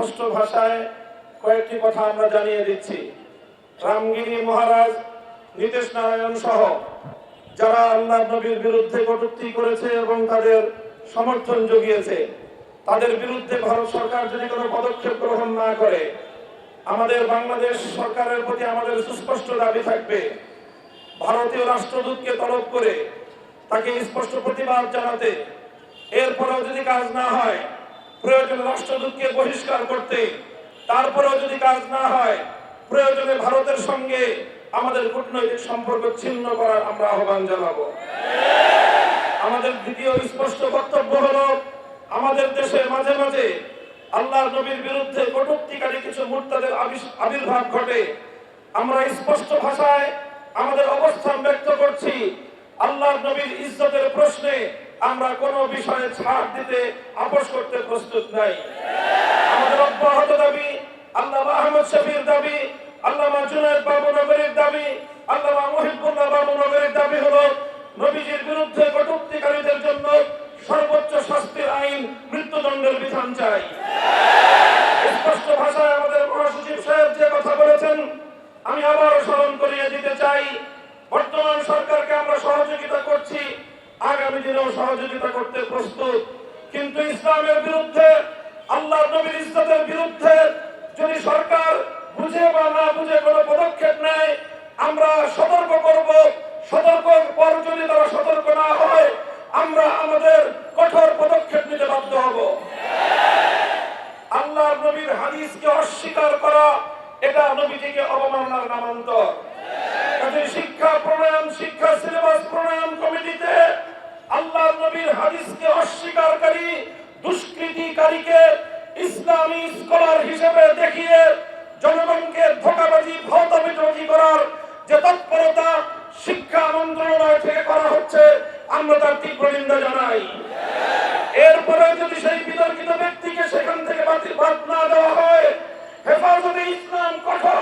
স্পষ্ট ভাষায় কয়েকটি কথা আমরা জানিয়ে দিচ্ছি। রামগিরি মহারাজ, নীতিশ নারায়ণ সহ যারা আল্লাহ নবীর বিরুদ্ধে কটূক্তি করেছে এবং তাদের সমর্থন জুগিয়েছে, তাদের বিরুদ্ধে ভারত সরকার যদি কোনো পদক্ষেপ গ্রহণ না করে, আমাদের বাংলাদেশ সরকারের প্রতি আমাদের সুস্পষ্ট দাবি থাকবে, ভারতীয় রাষ্ট্রদূতকে তলব করে তাকে স্পষ্ট প্রতিবাদ জানাতে, এরপরেও যদি কাজ না হয় প্রয়োজনে রাষ্ট্রদূতকে বহিষ্কার করতে, তারপরেও যদি কাজ না হয় প্রয়োজনে ভারতের সঙ্গে আমাদের কূটনৈতিক সম্পর্ক ছিন্ন করার আমরা আহ্বান জানাবো। আমাদের দ্বিতীয় স্পষ্ট বক্তব্য হলো, আমাদের দেশে মাঝে মাঝে আল্লাহর নবীর বিরুদ্ধে কটূক্তিকারী কিছু মুরতাদের আবির্ভাব ঘটে। আমরা স্পষ্ট ভাষায় আমাদের অবস্থান ব্যক্ত করছি, আল্লাহর নবীর ইজ্জতের প্রশ্নে আমরা কোনো বিষয়ে ছাড় দিতে আপোষ করতে প্রস্তুত নাই। আমাদের অব্যাহত দাবি, আল্লামা আহমদ শফির দাবি, আল্লামা জুনায়েদ বাবুনগরীর দাবি, আল্লামা মুহিবুল্লাহ বাবুনগরীর দাবি হলো নবীজির বিরুদ্ধে কটূক্তিকারীদের জন্য সর্বোচ্চ শাস্তির আইন, মৃত্যুদণ্ডের বিধান চাই। স্পষ্ট ভাষায় আমাদের মহাসচিব সাহেব যে কথা বলেছেন, আমি আবারও স্মরণ করিয়ে দিতে চাই, বর্তমান সরকারকে আমরা সহযোগিতা করছি, আগামী দিনেও সহযোগিতা করতে প্রস্তুত। কিন্তু ইসলামের বিরুদ্ধে, আল্লাহর নবীর ইজ্জতের বিরুদ্ধে যদি সরকার বুঝে বা না বুঝে কোনো পদক্ষেপ নেয়, আমরা সতর্ক করব। সতর্কর পর যদি তারা সতর্ক না হয়, আমরা আমাদের কঠোর পদক্ষেপ নিতে বাধ্য হব। আল্লাহর নবীর হাদিসকে অস্বীকার করা, এটা নবীজিকে অবমাননার নামান্তর। শিক্ষা প্রণয়ন, শিক্ষা সিলেবাস প্রণয়ন কমিটিতে আল্লাহর নবীর হাদিসকে অস্বীকারী দুষ্কৃতিকারীকে ইসলামী স্কলার হিসেবে দেখিয়ে জনগণকে ধোঁকাবাজি, ভৌতাবাজি করার যে তৎপরতা শিক্ষা মন্ত্রণালয় থেকে করা হচ্ছে, আমরা তার তীব্র নিন্দা জানাই। এরপরে যদি সেই বিতর্কিত ব্যক্তিকে সেখান থেকে বাদ না দেওয়া হয়, হেফাজতে ইসলাম কঠোর